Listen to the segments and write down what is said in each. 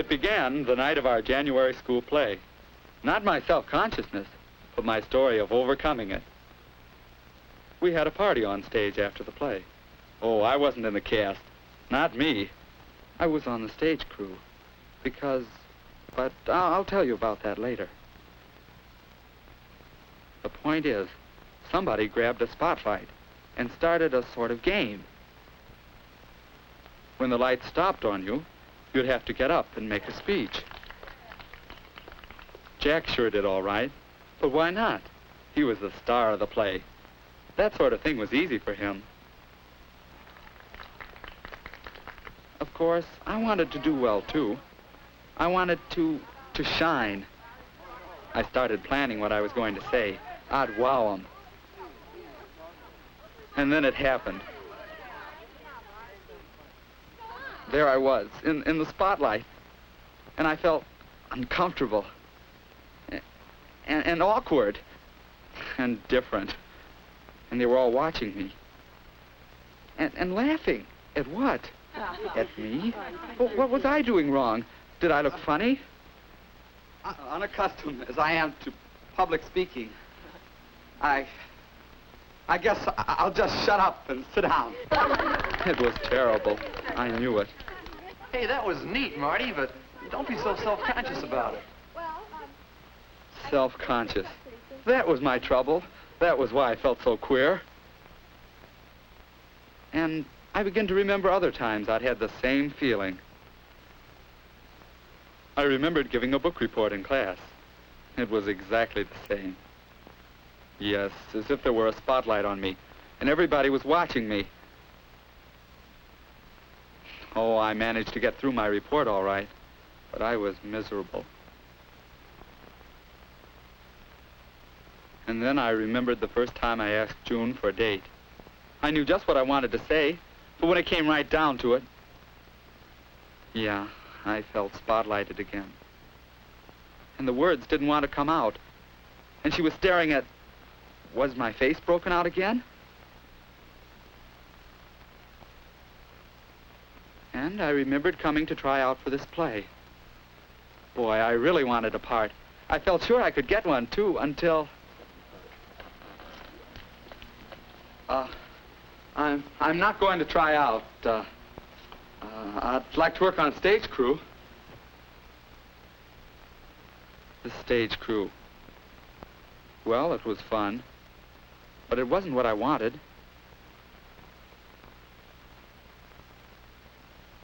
It began the night of our January school play. Not my self-consciousness, but my story of overcoming it. We had a party on stage after the play. Oh, I wasn't in the cast. Not me. I was on the stage crew. But I'll tell you about that later. The point is, somebody grabbed a spotlight and started a sort of game. When the light stopped on you, you'd have to get up and make a speech. Jack sure did all right, but why not? He was the star of the play. That sort of thing was easy for him. Of course, I wanted to do well, too. I wanted to shine. I started planning what I was going to say. I'd wow them. And then it happened. There I was, in the spotlight, and I felt uncomfortable and awkward and different. And they were all watching me and laughing. At what? At me? What was I doing wrong? Did I look funny? Unaccustomed as I am to public speaking, I guess I'll just shut up and sit down. It was terrible. I knew it. Hey, that was neat, Marty, but don't be so self-conscious about it. Self-conscious. That was my trouble. That was why I felt so queer. And I began to remember other times I'd had the same feeling. I remembered giving a book report in class. It was exactly the same. Yes, as if there were a spotlight on me, and everybody was watching me. Oh, I managed to get through my report all right, but I was miserable. And then I remembered the first time I asked June for a date. I knew just what I wanted to say, but when it came right down to it, yeah, I felt spotlighted again. And the words didn't want to come out. And she was staring at... Was my face broken out again? And I remembered coming to try out for this play. Boy, I really wanted a part. I felt sure I could get one, too, until... I'm not going to try out. I'd like to work on stage crew. The stage crew. Well, it was fun, but it wasn't what I wanted.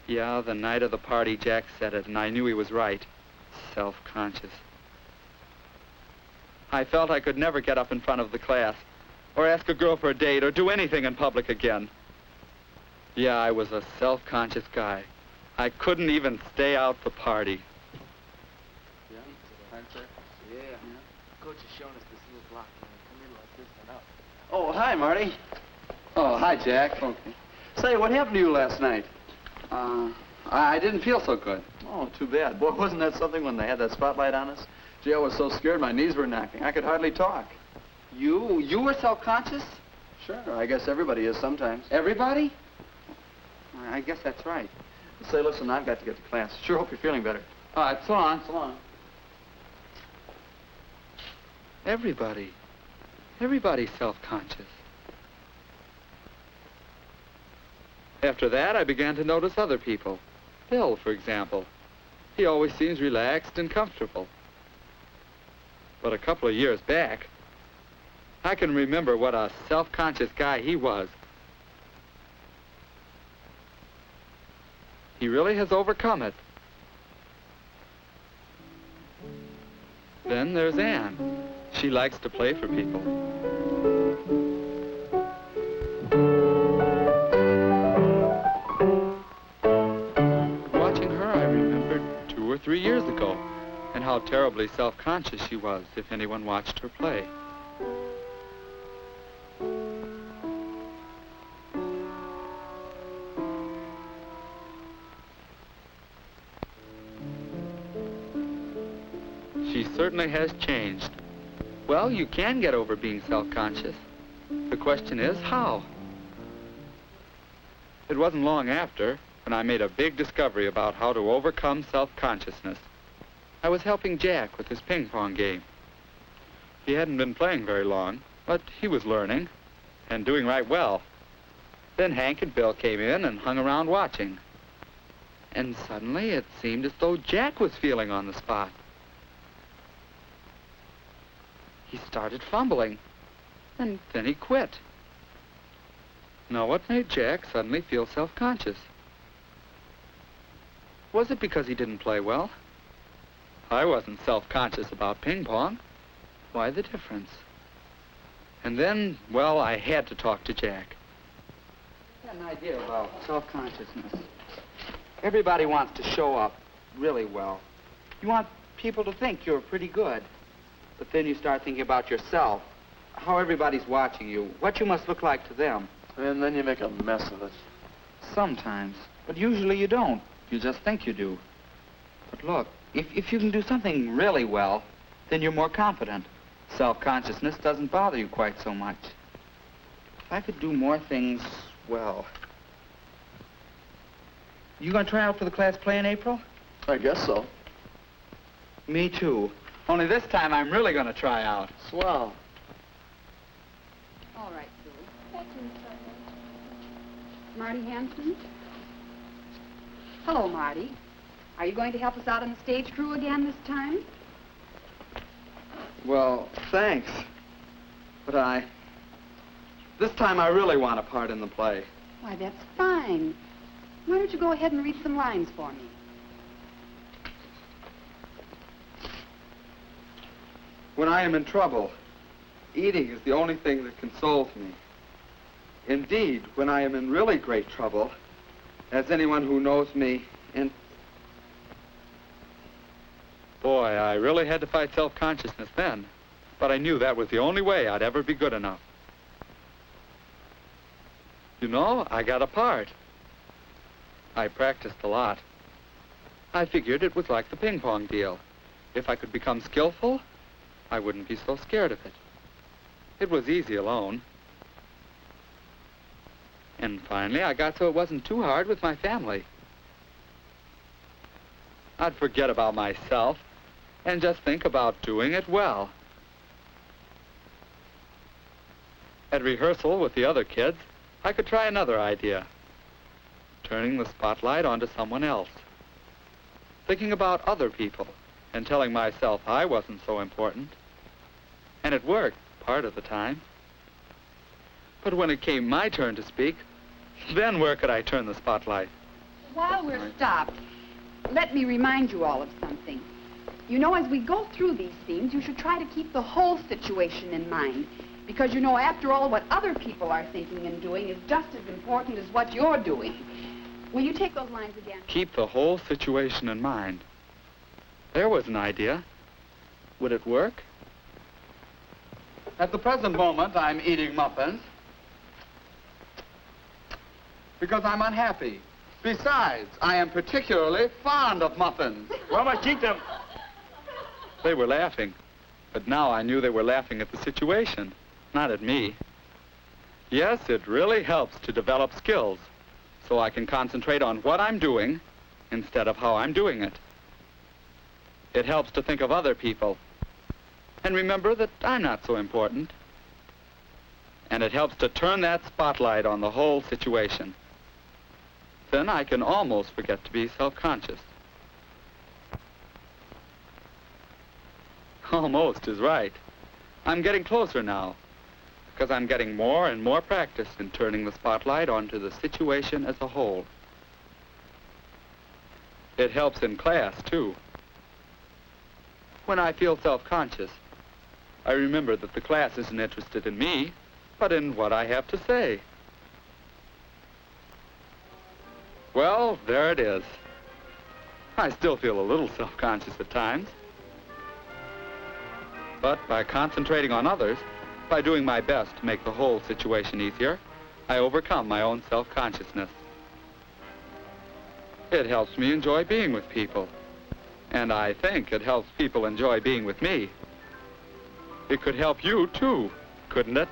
Yeah, the night of the party, Jack said it, and I knew he was right. Self-conscious. I felt I could never get up in front of the class, or ask a girl for a date, or do anything in public again. Yeah, I was a self-conscious guy. I couldn't even stay out the party. Yeah? Yeah. Coach is showing us this little block. Come in like this and up. Oh, hi, Marty. Oh, hi, Jack. Okay. Say, what happened to you last night? I didn't feel so good. Oh, too bad. Boy, wasn't that something when they had that spotlight on us? Gee, I was so scared my knees were knocking. I could hardly talk. You were self-conscious? Sure, I guess everybody is sometimes. Everybody? I guess that's right. Say, listen, I've got to get to class. Sure hope you're feeling better. All right, so long. So long. Everybody's self-conscious. After that, I began to notice other people. Bill, for example. He always seems relaxed and comfortable. But a couple of years back, I can remember what a self-conscious guy he was. He really has overcome it. Then there's Anne. She likes to play for people. Watching her, I remembered 2 or 3 years ago, and how terribly self-conscious she was if anyone watched her play. She certainly has changed. Well, you can get over being self-conscious. The question is, how? It wasn't long after when I made a big discovery about how to overcome self-consciousness. I was helping Jack with his ping pong game. He hadn't been playing very long, but he was learning and doing right well. Then Hank and Bill came in and hung around watching. And suddenly it seemed as though Jack was feeling on the spot. He started fumbling, and then he quit. Now, what made Jack suddenly feel self-conscious? Was it because he didn't play well? I wasn't self-conscious about ping pong. Why the difference? And then, well, I had to talk to Jack. I had an idea about self-consciousness. Everybody wants to show up really well. You want people to think you're pretty good. But then you start thinking about yourself, how everybody's watching you, what you must look like to them. And then you make a mess of it. Sometimes, but usually you don't. You just think you do. But look, if you can do something really well, then you're more confident. Self-consciousness doesn't bother you quite so much. If I could do more things well. You gonna try out for the class play in April? I guess so. Me too. Only this time I'm really gonna try out. Swell. All right, Sue. Thank you, Marty Hanson? Hello, Marty. Are you going to help us out in the stage crew again this time? Well, thanks. But this time I really want a part in the play. Why, that's fine. Why don't you go ahead and read some lines for me? When I am in trouble, eating is the only thing that consoles me. Indeed, when I am in really great trouble, as anyone who knows me, Boy, I really had to fight self-consciousness then. But I knew that was the only way I'd ever be good enough. You know, I got a part. I practiced a lot. I figured it was like the ping pong deal. If I could become skillful, I wouldn't be so scared of it. It was easy alone. And finally, I got so it wasn't too hard with my family. I'd forget about myself and just think about doing it well. At rehearsal with the other kids, I could try another idea. Turning the spotlight onto someone else. Thinking about other people and telling myself I wasn't so important. And it worked part of the time. But when it came my turn to speak, then where could I turn the spotlight? While we're stopped, let me remind you all of something. You know, as we go through these themes, you should try to keep the whole situation in mind. Because, you know, after all, what other people are thinking and doing is just as important as what you're doing. Will you take those lines again? Keep the whole situation in mind. There was an idea. Would it work? At the present moment, I'm eating muffins because I'm unhappy. Besides, I am particularly fond of muffins. Well, I keep them. They were laughing, but now I knew they were laughing at the situation, not at me. Yes, it really helps to develop skills, so I can concentrate on what I'm doing instead of how I'm doing it. It helps to think of other people and remember that I'm not so important. And it helps to turn that spotlight on the whole situation. Then I can almost forget to be self-conscious. Almost is right. I'm getting closer now, because I'm getting more and more practice in turning the spotlight onto the situation as a whole. It helps in class, too. When I feel self-conscious, I remember that the class isn't interested in me, but in what I have to say. Well, there it is. I still feel a little self-conscious at times. But by concentrating on others, by doing my best to make the whole situation easier, I overcome my own self-consciousness. It helps me enjoy being with people. And I think it helps people enjoy being with me. It could help you, too, couldn't it?